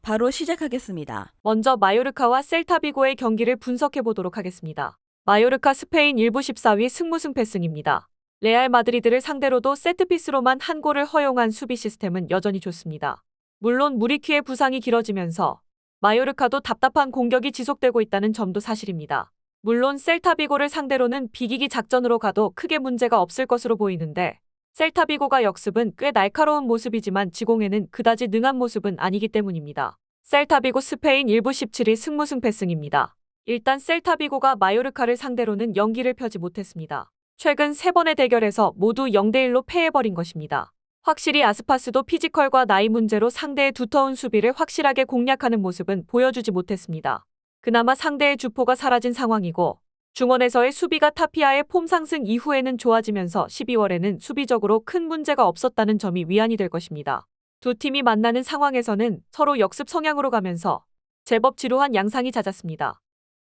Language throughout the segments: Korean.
바로 시작하겠습니다. 먼저 마요르카와 셀타비고의 경기를 분석해 보도록 하겠습니다. 마요르카 스페인 1부 14위 승무승패승입니다. 레알 마드리드를 상대로도 세트피스로만 한 골을 허용한 수비 시스템은 여전히 좋습니다. 물론 무리키의 부상이 길어지면서 마요르카도 답답한 공격이 지속되고 있다는 점도 사실입니다. 물론 셀타비고를 상대로는 비기기 작전으로 가도 크게 문제가 없을 것으로 보이는데 셀타비고가 역습은 꽤 날카로운 모습이지만 지공에는 그다지 능한 모습은 아니기 때문입니다. 셀타비고 스페인 1부 17위 승무승패승입니다. 일단 셀타비고가 마요르카를 상대로는 연기를 펴지 못했습니다. 최근 3번의 대결에서 모두 0대1로 패해버린 것입니다. 확실히 아스파스도 피지컬과 나이 문제로 상대의 두터운 수비를 확실하게 공략하는 모습은 보여주지 못했습니다. 그나마 상대의 주포가 사라진 상황이고 중원에서의 수비가 타피아의 폼 상승 이후에는 좋아지면서 12월에는 수비적으로 큰 문제가 없었다는 점이 위안이 될 것입니다. 두 팀이 만나는 상황에서는 서로 역습 성향으로 가면서 제법 지루한 양상이 잦았습니다.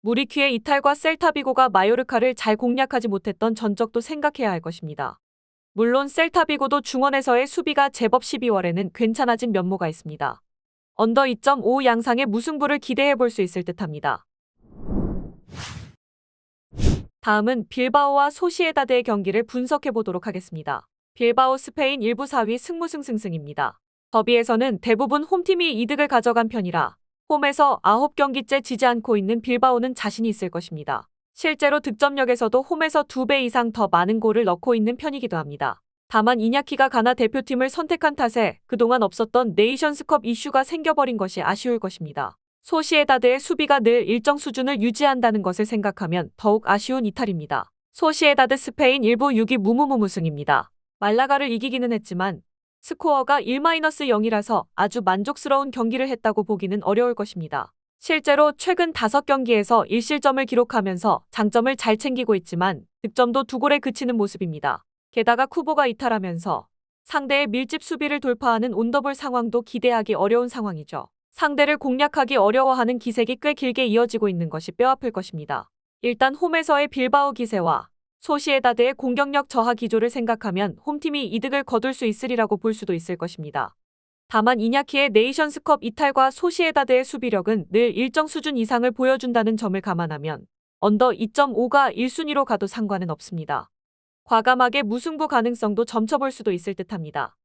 무리퀴의 이탈과 셀타비고가 마요르카를 잘 공략하지 못했던 전적도 생각해야 할 것입니다. 물론 셀타비고도 중원에서의 수비가 제법 12월에는 괜찮아진 면모가 있습니다. 언더 2.5 양상의 무승부를 기대해 볼 수 있을 듯합니다. 다음은 빌바오와 소시에다드의 경기를 분석해 보도록 하겠습니다. 빌바오 스페인 1부 4위 승무승승승입니다. 더비에서는 대부분 홈팀이 이득을 가져간 편이라 홈에서 9경기째 지지 않고 있는 빌바오는 자신이 있을 것입니다. 실제로 득점력에서도 홈에서 2배 이상 더 많은 골을 넣고 있는 편이기도 합니다. 다만 이냐키가 가나 대표팀을 선택한 탓에 그동안 없었던 네이션스컵 이슈가 생겨버린 것이 아쉬울 것입니다. 소시에다드의 수비가 늘 일정 수준을 유지한다는 것을 생각하면 더욱 아쉬운 이탈입니다. 소시에다드 스페인 1부 6위 무무무무승입니다. 말라가를 이기기는 했지만 스코어가 1-0이라서 아주 만족스러운 경기를 했다고 보기는 어려울 것입니다. 실제로 최근 5경기에서 1실점을 기록하면서 장점을 잘 챙기고 있지만 득점도 2골에 그치는 모습입니다. 게다가 쿠보가 이탈하면서 상대의 밀집 수비를 돌파하는 온더볼 상황도 기대하기 어려운 상황이죠. 상대를 공략하기 어려워하는 기색이 꽤 길게 이어지고 있는 것이 뼈아플 것입니다. 일단 홈에서의 빌바오 기세와 소시에다드의 공격력 저하 기조를 생각하면 홈팀이 이득을 거둘 수 있으리라고 볼 수도 있을 것입니다. 다만 이냐키의 네이션스컵 이탈과 소시에다드의 수비력은 늘 일정 수준 이상을 보여준다는 점을 감안하면 언더 2.5가 1순위로 가도 상관은 없습니다. 과감하게 무승부 가능성도 점쳐볼 수도 있을 듯합니다.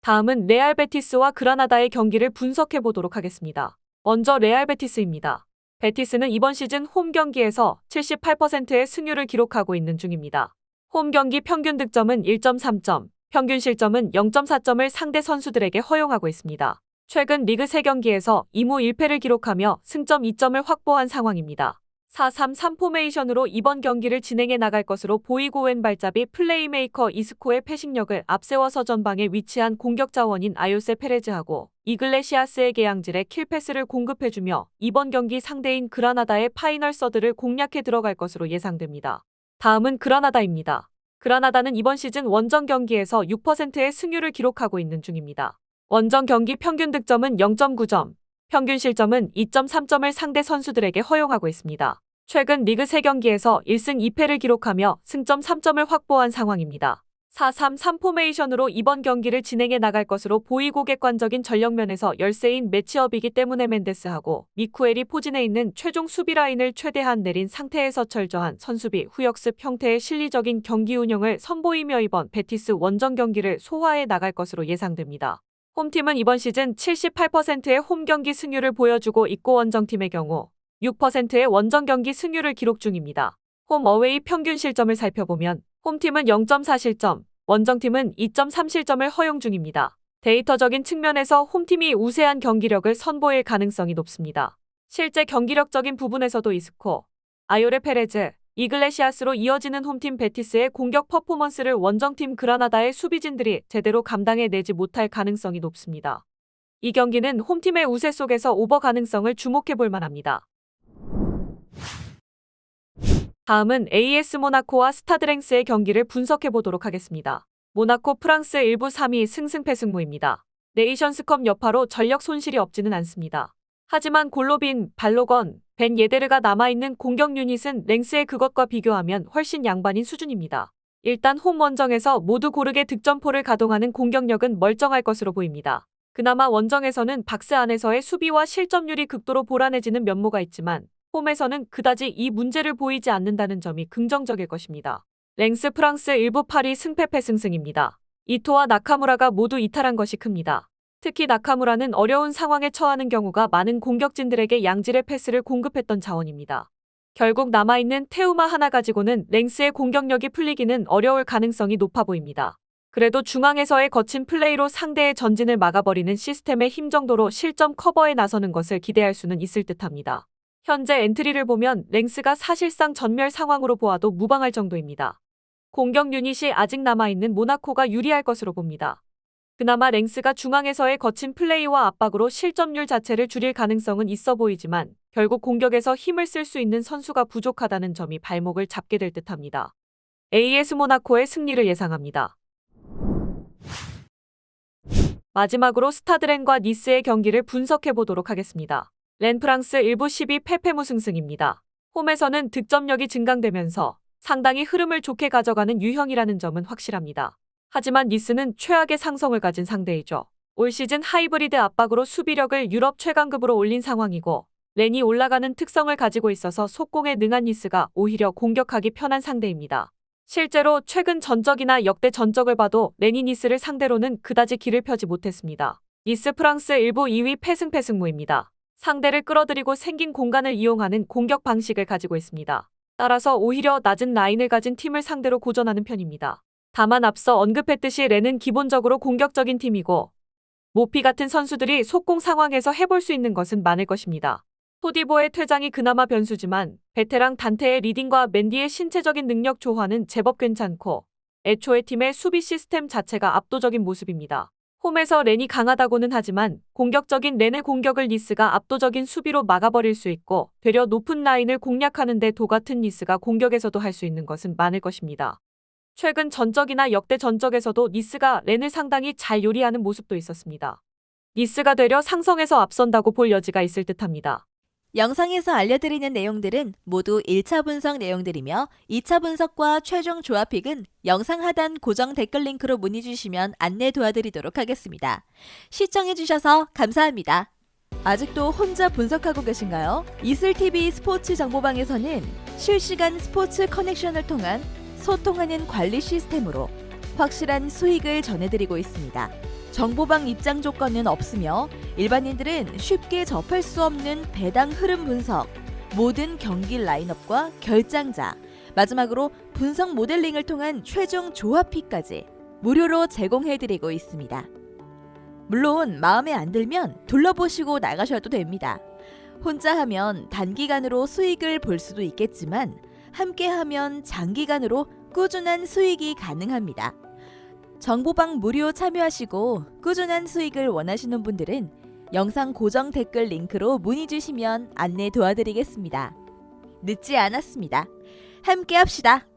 다음은 레알 베티스와 그라나다의 경기를 분석해 보도록 하겠습니다. 먼저 레알 베티스입니다. 베티스는 이번 시즌 홈 경기에서 78%의 승률을 기록하고 있는 중입니다. 홈 경기 평균 득점은 1.3점, 평균 실점은 0.4점을 상대 선수들에게 허용하고 있습니다. 최근 리그 3경기에서 2무 1패를 기록하며 승점 2점을 확보한 상황입니다. 4-3-3 포메이션으로 이번 경기를 진행해 나갈 것으로 보이고 왼발잡이 플레이메이커 이스코의 패싱력을 앞세워서 전방에 위치한 공격 자원인 아요세 페레즈하고 이글레시아스에게 양질의 킬패스를 공급해주며 이번 경기 상대인 그라나다의 파이널 서드를 공략해 들어갈 것으로 예상됩니다. 다음은 그라나다입니다. 그라나다는 이번 시즌 원정 경기에서 6%의 승률을 기록하고 있는 중입니다. 원정 경기 평균 득점은 0.9점, 평균 실점은 2.3점을 상대 선수들에게 허용하고 있습니다. 최근 리그 3경기에서 1승 2패를 기록하며 승점 3점을 확보한 상황입니다. 4-3-3 포메이션으로 이번 경기를 진행해 나갈 것으로 보이고 객관적인 전력면에서 열세인 매치업이기 때문에 멘데스하고 미쿠엘이 포진해 있는 최종 수비 라인을 최대한 내린 상태에서 철저한 선수비 후역습 형태의 실리적인 경기 운영을 선보이며 이번 베티스 원정 경기를 소화해 나갈 것으로 예상됩니다. 홈팀은 이번 시즌 78%의 홈경기 승률을 보여주고 있고 원정팀의 경우 6%의 원정 경기 승률을 기록 중입니다. 홈 어웨이 평균 실점을 살펴보면 홈팀은 0.4실점, 원정팀은 2.3실점을 허용 중입니다. 데이터적인 측면에서 홈팀이 우세한 경기력을 선보일 가능성이 높습니다. 실제 경기력적인 부분에서도 이스코, 아요레 페레즈, 이글레시아스로 이어지는 홈팀 베티스의 공격 퍼포먼스를 원정팀 그라나다의 수비진들이 제대로 감당해내지 못할 가능성이 높습니다. 이 경기는 홈팀의 우세 속에서 오버 가능성을 주목해볼 만합니다. 다음은 AS 모나코와 스타드랭스의 경기를 분석해보도록 하겠습니다. 모나코 프랑스 1부 3위 승승패승무입니다. 네이션스컵 여파로 전력 손실이 없지는 않습니다. 하지만 골로빈, 발로건, 벤 예데르가 남아있는 공격 유닛은 랭스의 그것과 비교하면 훨씬 양반인 수준입니다. 일단 홈 원정에서 모두 고르게 득점포를 가동하는 공격력은 멀쩡할 것으로 보입니다. 그나마 원정에서는 박스 안에서의 수비와 실점률이 극도로 불안해지는 면모가 있지만 홈에서는 그다지 이 문제를 보이지 않는다는 점이 긍정적일 것입니다. 랭스 프랑스 일부 파리 승패패 승승입니다. 이토와 나카무라가 모두 이탈한 것이 큽니다. 특히 나카무라는 어려운 상황에 처하는 경우가 많은 공격진들에게 양질의 패스를 공급했던 자원입니다. 결국 남아있는 테우마 하나 가지고는 랭스의 공격력이 풀리기는 어려울 가능성이 높아 보입니다. 그래도 중앙에서의 거친 플레이로 상대의 전진을 막아버리는 시스템의 힘 정도로 실점 커버에 나서는 것을 기대할 수는 있을 듯합니다. 현재 엔트리를 보면 랭스가 사실상 전멸 상황으로 보아도 무방할 정도입니다. 공격 유닛이 아직 남아있는 모나코가 유리할 것으로 봅니다. 그나마 랭스가 중앙에서의 거친 플레이와 압박으로 실점률 자체를 줄일 가능성은 있어 보이지만 결국 공격에서 힘을 쓸 수 있는 선수가 부족하다는 점이 발목을 잡게 될 듯합니다. AS 모나코의 승리를 예상합니다. 마지막으로 스타드렌과 니스의 경기를 분석해 보도록 하겠습니다. 렌 프랑스 일부 12 패패무승승입니다. 홈에서는 득점력이 증강되면서 상당히 흐름을 좋게 가져가는 유형이라는 점은 확실합니다. 하지만 니스는 최악의 상성을 가진 상대이죠. 올 시즌 하이브리드 압박으로 수비력을 유럽 최강급으로 올린 상황이고 렌이 올라가는 특성을 가지고 있어서 속공에 능한 니스가 오히려 공격하기 편한 상대입니다. 실제로 최근 전적이나 역대 전적을 봐도 렌이 니스를 상대로는 그다지 길을 펴지 못했습니다. 니스 프랑스 일부 2위 패승패승무입니다. 상대를 끌어들이고 생긴 공간을 이용하는 공격 방식을 가지고 있습니다. 따라서 오히려 낮은 라인을 가진 팀을 상대로 고전하는 편입니다. 다만 앞서 언급했듯이 렌은 기본적으로 공격적인 팀이고 모피 같은 선수들이 속공 상황에서 해볼 수 있는 것은 많을 것입니다. 토디보의 퇴장이 그나마 변수지만 베테랑 단테의 리딩과 맨디의 신체적인 능력 조화는 제법 괜찮고 애초에 팀의 수비 시스템 자체가 압도적인 모습입니다. 홈에서 렌이 강하다고는 하지만 공격적인 렌의 공격을 니스가 압도적인 수비로 막아버릴 수 있고 되려 높은 라인을 공략하는 데 도같은 니스가 공격에서도 할 수 있는 것은 많을 것입니다. 최근 전적이나 역대 전적에서도 니스가 렌을 상당히 잘 요리하는 모습도 있었습니다. 니스가 되려 상성에서 앞선다고 볼 여지가 있을 듯합니다. 영상에서 알려드리는 내용들은 모두 1차 분석 내용들이며 2차 분석과 최종 조합픽은 영상 하단 고정 댓글 링크로 문의 주시면 안내 도와드리도록 하겠습니다. 시청해주셔서 감사합니다. 아직도 혼자 분석하고 계신가요? 이슬TV 스포츠 정보방에서는 실시간 스포츠 커넥션을 통한 소통하는 관리 시스템으로 확실한 수익을 전해드리고 있습니다. 정보방 입장 조건은 없으며 일반인들은 쉽게 접할 수 없는 배당 흐름 분석, 모든 경기 라인업과 결장자, 마지막으로 분석 모델링을 통한 최종 조합픽까지 무료로 제공해드리고 있습니다. 물론 마음에 안 들면 둘러보시고 나가셔도 됩니다. 혼자 하면 단기간으로 수익을 볼 수도 있겠지만 함께하면 장기간으로 꾸준한 수익이 가능합니다. 정보방 무료 참여하시고 꾸준한 수익을 원하시는 분들은 영상 고정 댓글 링크로 문의 주시면 안내 도와드리겠습니다. 늦지 않았습니다. 함께 합시다.